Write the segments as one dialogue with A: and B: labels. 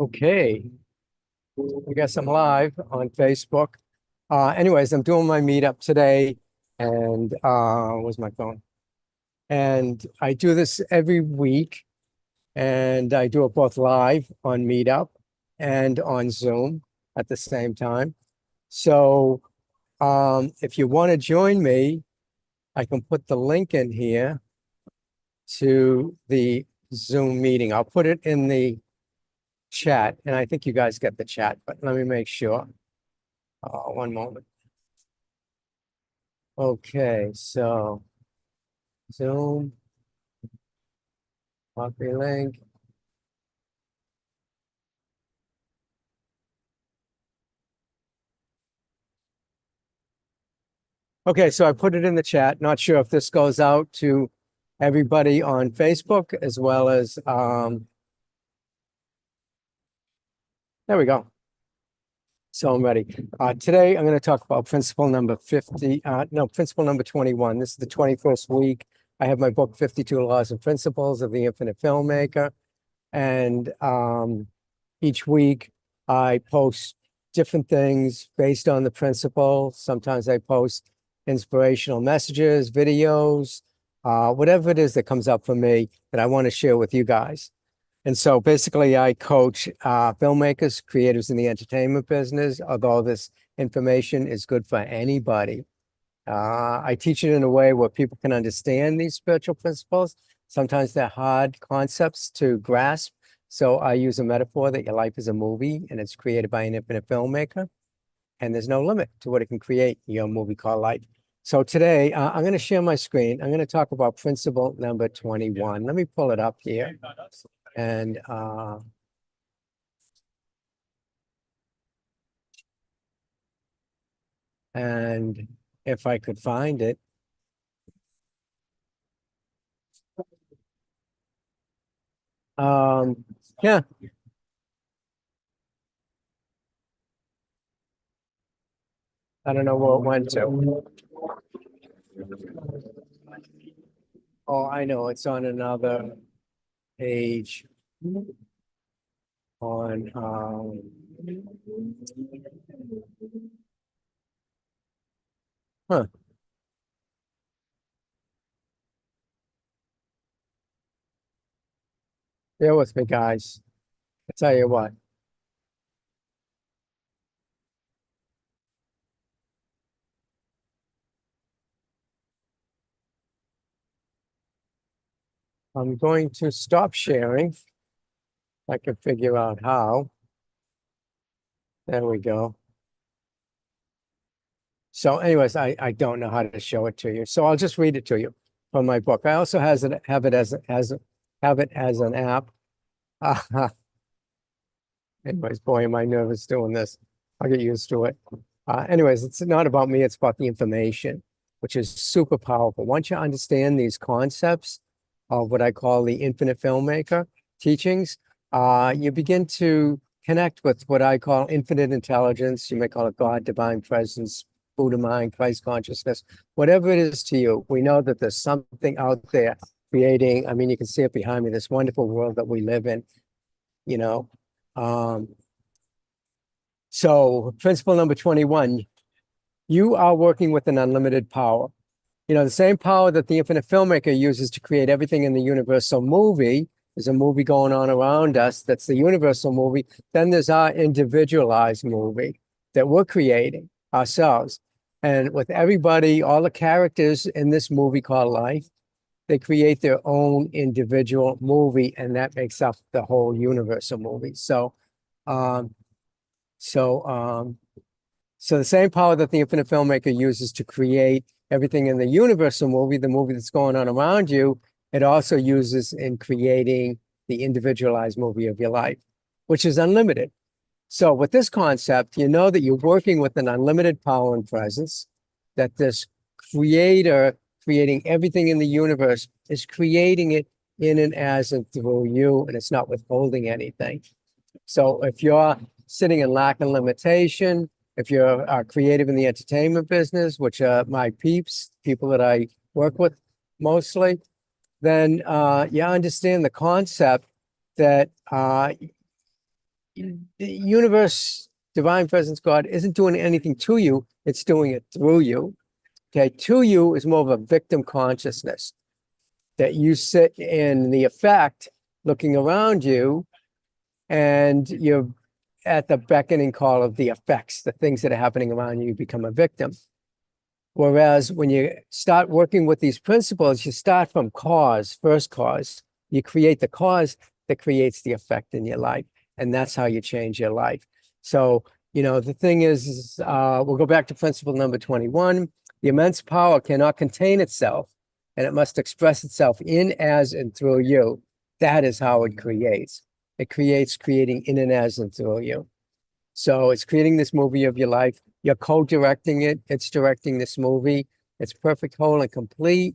A: Okay, I guess I'm live on Facebook. Anyways, I'm doing my meetup today, and where's my phone? And I do this every week, and I do it both live on Meetup and on Zoom at the same time. So, if you want to join me, I can put the link in here to the Zoom meeting. I'll put it in the chat, and I think you guys get the chat, but let me make sure. One moment. Okay, so Zoom, copy link. Okay, so I put it in the chat. Not sure if this goes out to everybody on Facebook as well as there we go. So I'm ready. Today I'm going to talk about principle number 50. No, principle number 21. This is the 21st week. I have my book, 52 Laws and Principles of the Infinite Filmmaker. And each week I post different things based on the principle. Sometimes I post inspirational messages, videos, whatever it is that comes up for me that I want to share with you guys. And so basically I coach filmmakers, creators in the entertainment business, although this information is good for anybody. I teach it in a way where people can understand these spiritual principles. Sometimes they're hard concepts to grasp. So I use a metaphor that your life is a movie and it's created by an infinite filmmaker. And there's no limit to what it can create in your movie called life. So today I'm going to share my screen. I'm going to talk about principle number 21. Let me pull it up here. And if I could find it. Yeah, I don't know where it went to. Oh, I know, it's on another page on, huh, bear with me, guys. I tell you what, I'm going to stop sharing. If I can figure out how. There we go. So anyways, I don't know how to show it to you. So I'll just read it to you from my book. I also have it as an app. Anyways, boy, am I nervous doing this. I'll get used to it. Anyways, it's not about me, it's about the information, which is super powerful. Once you understand these concepts of what I call the infinite filmmaker teachings, you begin to connect with what I call infinite intelligence. You may call it God, divine presence, Buddha mind, Christ consciousness, whatever it is to you. We know that there's something out there creating. I mean, you can see it behind me, this wonderful world that we live in, you know. So principle number 21, you are working with an unlimited power. You know, the same power that the infinite filmmaker uses to create everything in the universal movie. There's a movie going on around us. That's the universal movie. Then there's our individualized movie that we're creating ourselves. And with everybody, all the characters in this movie called life, they create their own individual movie, and that makes up the whole universal movie. Um, so, um, so the same power that the infinite filmmaker uses to create everything in the universal movie, the movie that's going on around you, it also uses in creating the individualized movie of your life, which is unlimited. So with this concept, you know that you're working with an unlimited power and presence, that this creator creating everything in the universe is creating it in and as and through you, and it's not withholding anything. So if you're sitting in lack and limitation, if you're creative in the entertainment business, which are my peeps, people that I work with mostly, then you understand the concept that the universe, divine presence, God isn't doing anything to you, it's doing it through you. Okay, to you is more of a victim consciousness that you sit in the effect looking around you, and you're at the beckoning call of the effects, the things that are happening around you, you become a victim. Whereas when you start working with these principles, you start from cause, first cause. You create the cause that creates the effect in your life. And that's how you change your life. So, the thing is we'll go back to principle number 21. The immense power cannot contain itself, and it must express itself in, as, and through you. That is how it creates. It creates creating in and as and through you. So it's creating this movie of your life. You're co-directing it. It's directing this movie. It's perfect, whole, and complete.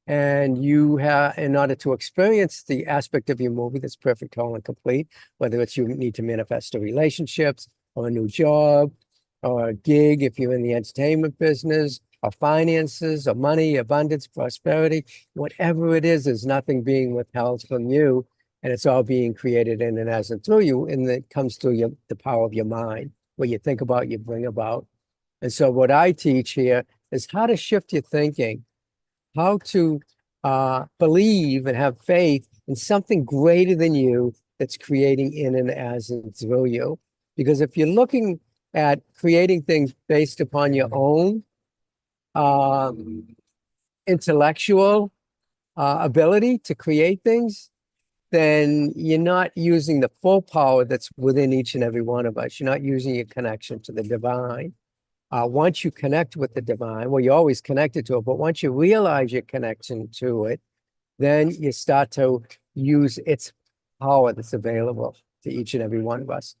A: And you have, in order to experience the aspect of your movie that's perfect, whole, and complete, whether it's you need to manifest a relationships or a new job or a gig if you're in the entertainment business, or finances or money, abundance, prosperity, whatever it is, there's nothing being withheld from you. And it's all being created in and as and through you. And it comes through the power of your mind. What you think about, you bring about. And so what I teach here is how to shift your thinking, how to believe and have faith in something greater than you that's creating in and as and through you. Because if you're looking at creating things based upon your own intellectual ability to create things, then you're not using the full power that's within each and every one of us. You're not using your connection to the divine. Once you connect with the divine, well, you're always connected to it, but once you realize your connection to it, then you start to use its power that's available to each and every one of us.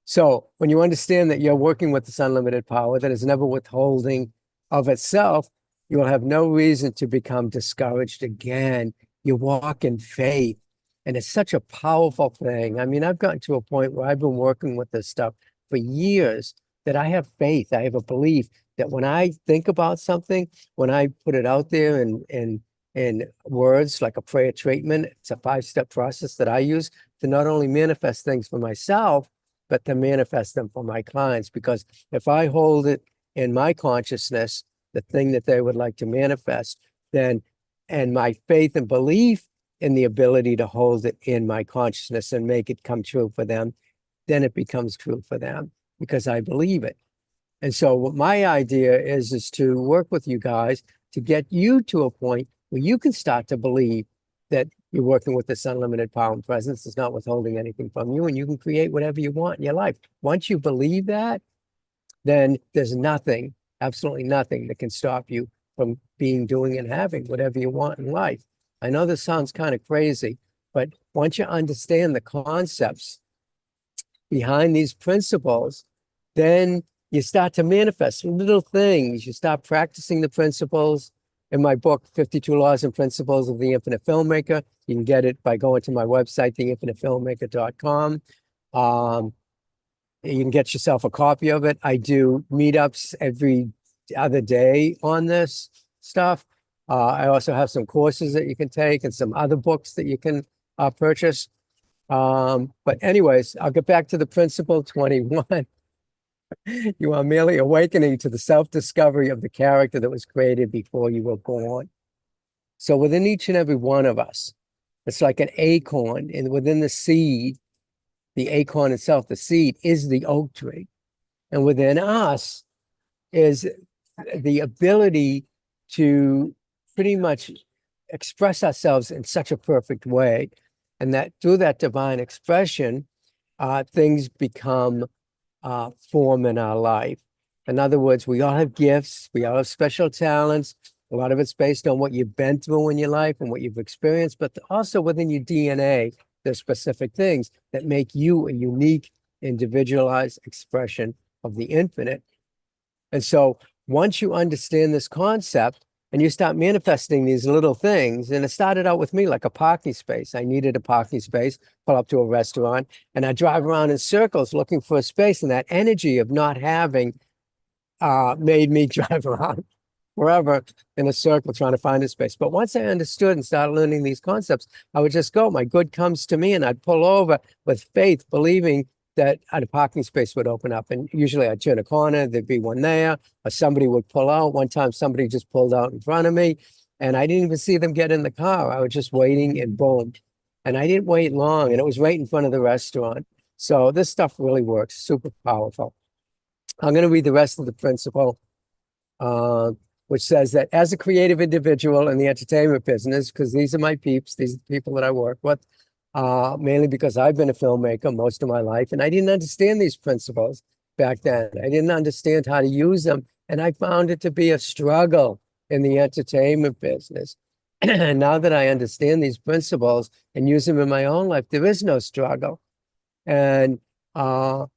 A: So when you understand that you're working with this unlimited power that is never withholding of itself, you will have no reason to become discouraged again. You walk in faith, and it's such a powerful thing. I mean, I've gotten to a point where I've been working with this stuff for years that I have faith, I have a belief that when I think about something, when I put it out there in words like a prayer treatment, it's a 5-step process that I use to not only manifest things for myself, but to manifest them for my clients. Because if I hold it in my consciousness, the thing that they would like to manifest, then, and my faith and belief in the ability to hold it in my consciousness and make it come true for them, then it becomes true for them because I believe it. And so what my idea is to work with you guys to get you to a point where you can start to believe that you're working with this unlimited power and presence. It's not withholding anything from you, and you can create whatever you want in your life. Once you believe that, then there's nothing, absolutely nothing that can stop you from doing and having whatever you want in life. I know this sounds kind of crazy, but once you understand the concepts behind these principles, then you start to manifest little things. You start practicing the principles. In my book, 52 Laws and Principles of the Infinite Filmmaker, you can get it by going to my website, theinfinitefilmmaker.com. You can get yourself a copy of it. I do meetups every other day on this stuff. I also have some courses that you can take and some other books that you can purchase. But anyways, I'll get back to the principle 21. You are merely awakening to the self-discovery of the character that was created before you were born. So within each and every one of us, it's like an acorn, and within the seed, the acorn itself, the seed is the oak tree. And within us is the ability to pretty much express ourselves in such a perfect way. And that through that divine expression, things become form in our life. In other words, we all have gifts, we all have special talents. A lot of it's based on what you've been through in your life and what you've experienced, but also within your DNA, there's specific things that make you a unique, individualized expression of the infinite. And so once you understand this concept and you start manifesting these little things, and it started out with me like a parking space. I needed a parking space, pull up to a restaurant, and I drive around in circles looking for a space. And that energy of not having made me drive around forever in a circle trying to find a space. But once I understood and started learning these concepts, I would just go, my good comes to me, and I'd pull over with faith, believing that a parking space would open up. And usually I'd turn a corner, there'd be one there, or somebody would pull out. One time somebody just pulled out in front of me, and I didn't even see them get in the car. I was just waiting, and boom. And I didn't wait long, and it was right in front of the restaurant. So this stuff really works, super powerful. I'm going to read the rest of the principle, uh, which says that as a creative individual in the entertainment business, because these are my peeps, these are the people that I work with, mainly because I've been a filmmaker most of my life, and I didn't understand these principles back then. I didn't understand how to use them, and I found it to be a struggle in the entertainment business. And now that I understand these principles and use them in my own life, there is no struggle. And I'm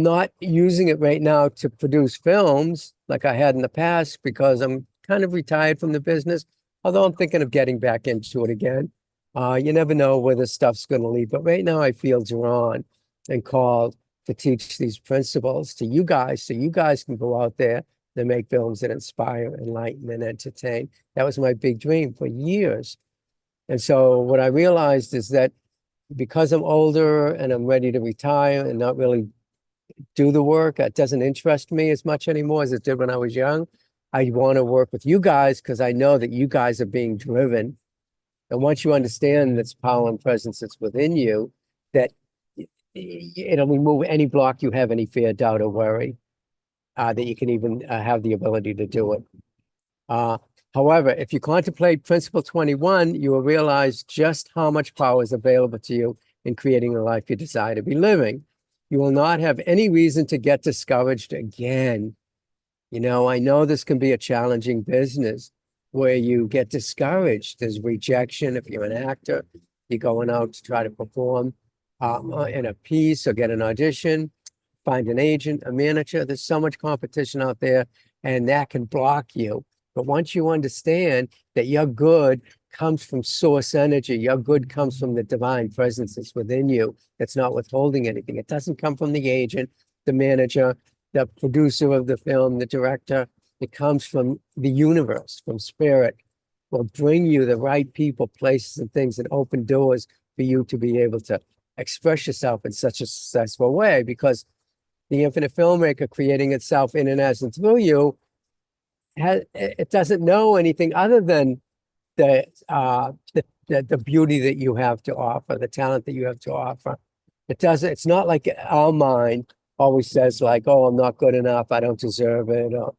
A: not using it right now to produce films like I had in the past because I'm kind of retired from the business, although I'm thinking of getting back into it again. You never know where this stuff's going to lead, but right now I feel drawn and called to teach these principles to you guys so you guys can go out there and make films that inspire, enlighten, and entertain. That was my big dream for years. And so what I realized is that because I'm older and I'm ready to retire and not really do the work. It doesn't interest me as much anymore as it did when I was young. I want to work with you guys because I know that you guys are being driven. And once you understand this power and presence that's within you, that it'll remove any block you have, any fear, doubt, or worry, that you can even have the ability to do it. However, if you contemplate Principle 21, you will realize just how much power is available to you in creating the life you desire to be living. You will not have any reason to get discouraged again. You know, I know this can be a challenging business where you get discouraged. There's rejection if you're an actor. You're going out to try to perform in a piece or get an audition, find an agent, a manager. There's so much competition out there, and that can block you. But once you understand that your good comes from source energy, your good comes from the divine presence that's within you, that's not withholding anything. It doesn't come from the agent, the manager, the producer of the film, the director. It comes from the universe, from spirit. Will bring you the right people, places, and things, and open doors for you to be able to express yourself in such a successful way, because the infinite filmmaker creating itself in and as and through you, it doesn't know anything other than the beauty that you have to offer, the talent that you have to offer. It's not like our mind always says like, oh, I'm not good enough, I don't deserve it, or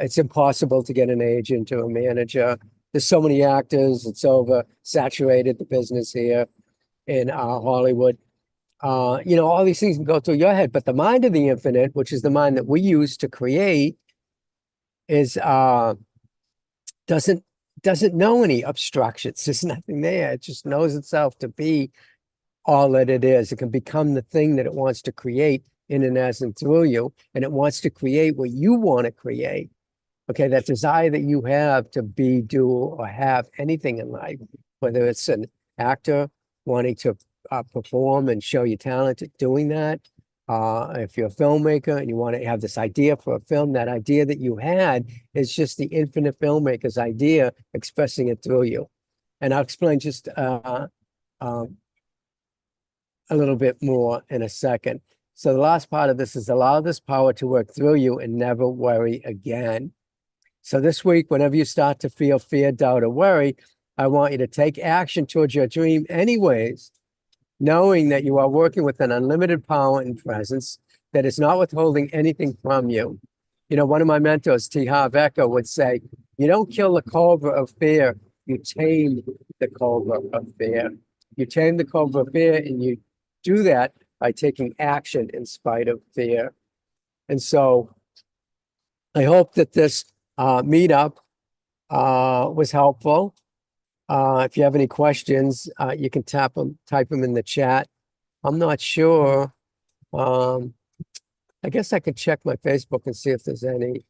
A: it's impossible to get an agent or a manager. There's so many actors, it's oversaturated, the business here in Hollywood. You know, all these things can go through your head, but the mind of the infinite, which is the mind that we use to create, is doesn't know any obstructions. There's nothing there. It just knows itself to be all that it is. It can become the thing that it wants to create in and as and through you, and it wants to create what you want to create. Okay, that desire that you have to be, do, or have anything in life, whether it's an actor wanting to perform and show your talent at doing that. If you're a filmmaker and you want to have this idea for a film, that idea that you had is just the infinite filmmaker's idea expressing it through you. And I'll explain just a little bit more in a second. So the last part of this is allow this power to work through you and never worry again. So this week, whenever you start to feel fear, doubt, or worry, I want you to take action towards your dream anyways, knowing that you are working with an unlimited power and presence that is not withholding anything from you. You know, one of my mentors, T. Harv Eker, would say, you don't kill the cobra of fear, you tame the cobra of fear. You tame the cobra of fear, and you do that by taking action in spite of fear. And so I hope that this meetup was helpful. If you have any questions, you can type them in the chat. I'm not sure. I guess I could check my Facebook and see if there's any.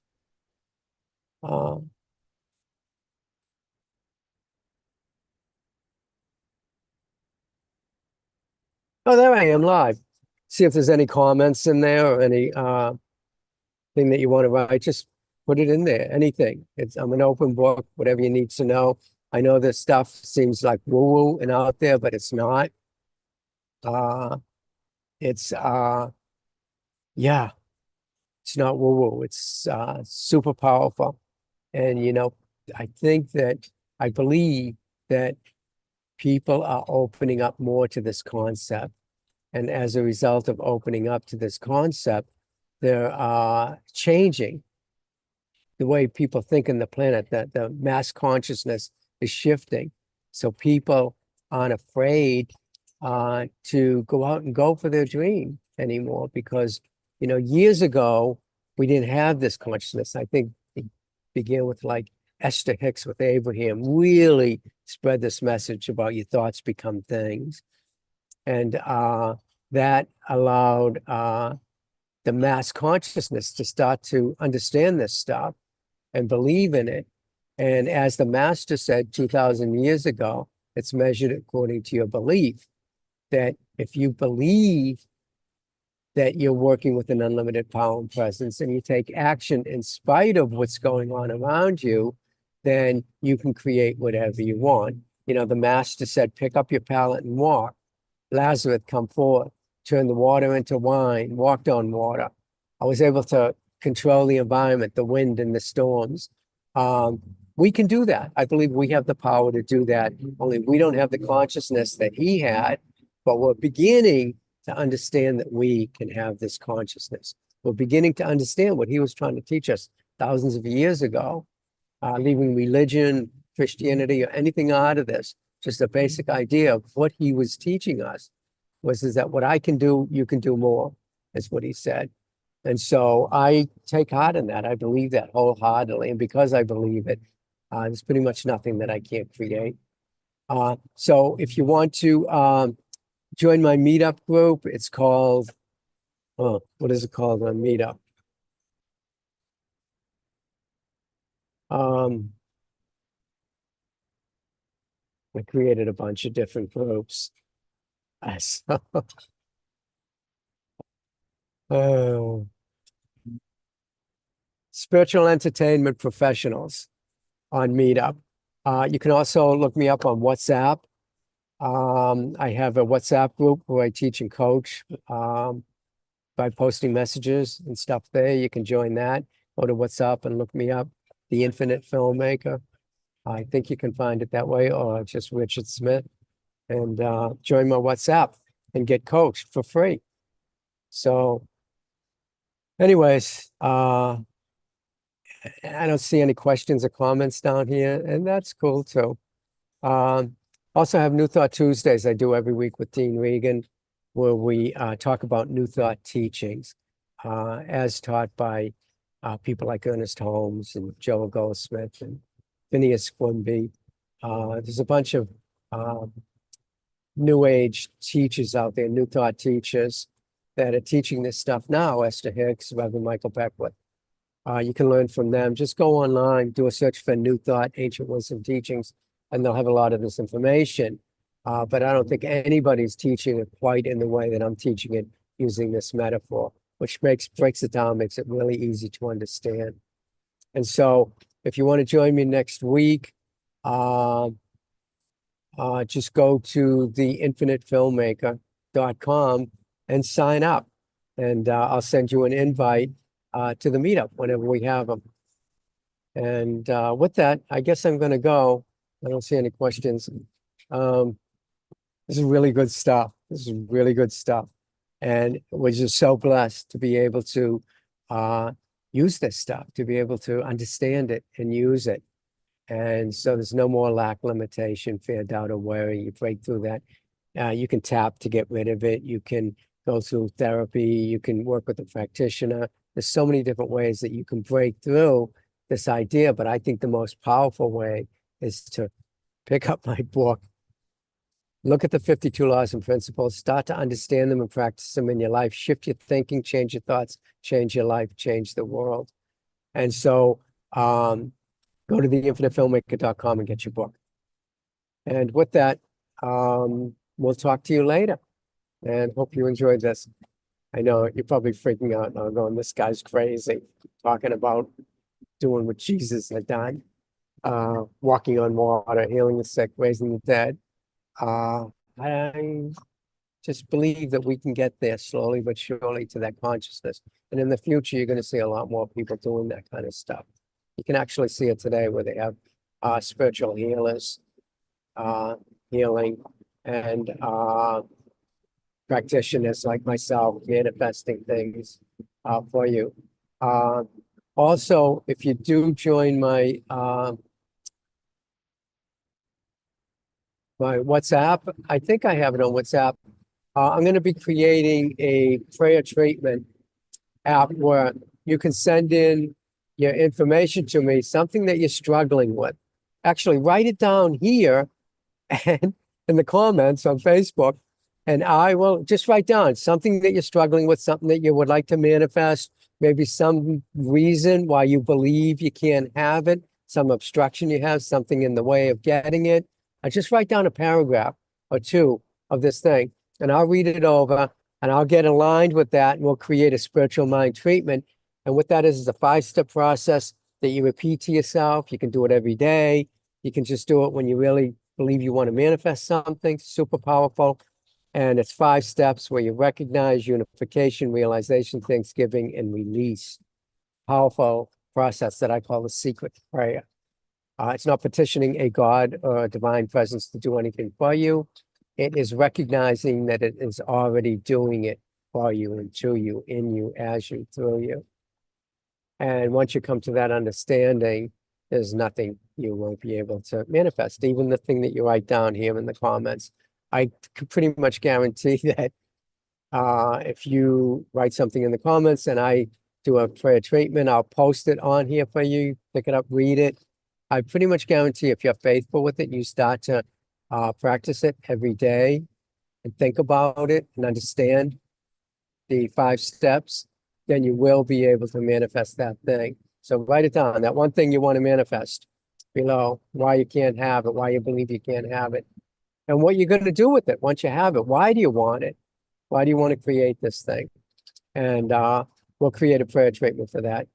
A: Oh, there I am live. See if there's any comments in there or any thing that you want to write. Just put it in there, anything. I'm an open book, whatever you need to know. I know this stuff seems like woo-woo and out there, but it's not. Uh, it's yeah, it's not woo-woo. It's super powerful. And I think that I believe that people are opening up more to this concept. And as a result of opening up to this concept, they're changing the way people think in the planet, that the mass consciousness is shifting. So people aren't afraid to go out and go for their dream anymore because, years ago, we didn't have this consciousness. I think it began with like Esther Hicks with Abraham, really spread this message about your thoughts become things. And that allowed the mass consciousness to start to understand this stuff and believe in it. And as the master said 2,000 years ago, it's measured according to your belief. That if you believe that you're working with an unlimited power and presence and you take action in spite of what's going on around you, then you can create whatever you want. The master said, pick up your pallet and walk. Lazarus, come forth, turn the water into wine, walked on water. I was able to control the environment, the wind and the storms. We can do that. I believe we have the power to do that, only we don't have the consciousness that he had, but we're beginning to understand that we can have this consciousness. We're beginning to understand what he was trying to teach us thousands of years ago, leaving religion, Christianity, or anything out of this. Just a basic idea of what he was teaching us is that what I can do, you can do more, is what he said. And so I take heart in that. I believe that wholeheartedly. And because I believe it, there's pretty much nothing that I can't create. So if you want to join my meetup group, it's called, what is it called on Meetup? I created a bunch of different groups. So, oh, spiritual entertainment professionals on Meetup. You can also look me up on WhatsApp. I have a WhatsApp group where I teach and coach by posting messages and stuff there. You can join that. Go to WhatsApp and look me up, The Infinite Filmmaker. I think you can find it that way, or just Richard Smith, and join my WhatsApp and get coached for free. So anyways, I don't see any questions or comments down here, and that's cool too. Also have New Thought Tuesdays I do every week with Dean Regan, where we talk about New Thought teachings as taught by people like Ernest Holmes and Joel Goldsmith and Phineas Quimby. There's a bunch of New Age teachers out there, New Thought teachers that are teaching this stuff now, Esther Hicks, Reverend Michael Beckwith. You can learn from them. Just go online, do a search for New Thought, Ancient Wisdom Teachings, and they'll have a lot of this information. But I don't think anybody's teaching it quite in the way that I'm teaching it using this metaphor, which breaks it down, makes it really easy to understand. And so if you want to join me next week, just go to theinfinitefilmmaker.com and sign up. And I'll send you an invite to the meetup whenever we have them. And with that, I guess I'm going to go. I don't see any questions. This is really good stuff. This is really good stuff. And we're just so blessed to be able to use this stuff, to be able to understand it and use it. And so there's no more lack, limitation, fear, doubt, or worry. You break through that. You can tap to get rid of it. You can go through therapy. You can work with a practitioner. There's so many different ways that you can break through this idea. But I think the most powerful way is to pick up my book, look at the 52 laws and principles, start to understand them and practice them in your life, shift your thinking, change your thoughts, change your life, change the world. And so go to theinfinitefilmmaker.com and get your book. And with that, we'll talk to you later, and hope you enjoyed this. I know you're probably freaking out now, going, this guy's crazy, talking about doing what Jesus had done, walking on water, healing the sick, raising the dead. I just believe that we can get there slowly but surely to that consciousness. And in the future, you're going to see a lot more people doing that kind of stuff. You can actually see it today where they have spiritual healers healing and practitioners like myself manifesting things for you. Also, if you do join my my WhatsApp, I think I have it on WhatsApp. I'm going to be creating a prayer treatment app where you can send in your information to me, something that you're struggling with. Actually, write it down here and in the comments on Facebook, and I will just write down something that you're struggling with, something that you would like to manifest, maybe some reason why you believe you can't have it, some obstruction you have, something in the way of getting it. I just write down a paragraph or two of this thing, and I'll read it over, and I'll get aligned with that, and we'll create a spiritual mind treatment. And what that is a 5-step process that you repeat to yourself. You can do it every day. You can just do it when you really believe you want to manifest something super powerful. And it's 5 steps where you recognize unification, realization, thanksgiving, and release. Powerful process that I call the secret prayer. It's not petitioning a God or a divine presence to do anything for you. It is recognizing that it is already doing it for you and to you, in you, as you, through you. And once you come to that understanding, there's nothing you won't be able to manifest. Even the thing that you write down here in the comments, I can pretty much guarantee that if you write something in the comments and I do a prayer treatment, I'll post it on here for you, pick it up, read it. I pretty much guarantee if you're faithful with it, you start to practice it every day and think about it and understand the 5 steps, then you will be able to manifest that thing. So write it down, that one thing you want to manifest below, why you can't have it, why you believe you can't have it, and what you're going to do with it once you have it. Why do you want it? Why do you want to create this thing? And we'll create a prayer treatment for that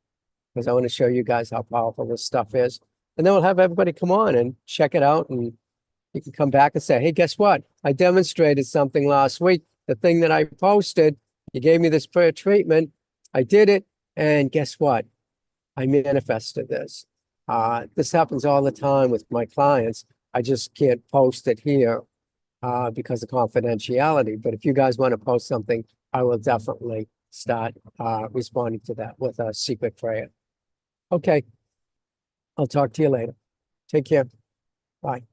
A: because I want to show you guys how powerful this stuff is. And then we'll have everybody come on and check it out, and you can come back and say, hey, guess what? I demonstrated something last week. The thing that I posted, you gave me this prayer treatment. I did it. And guess what? I manifested this. This happens all the time with my clients. I just can't post it here because of confidentiality. But if you guys want to post something, I will definitely start responding to that with a secret prayer. Okay. I'll talk to you later. Take care. Bye.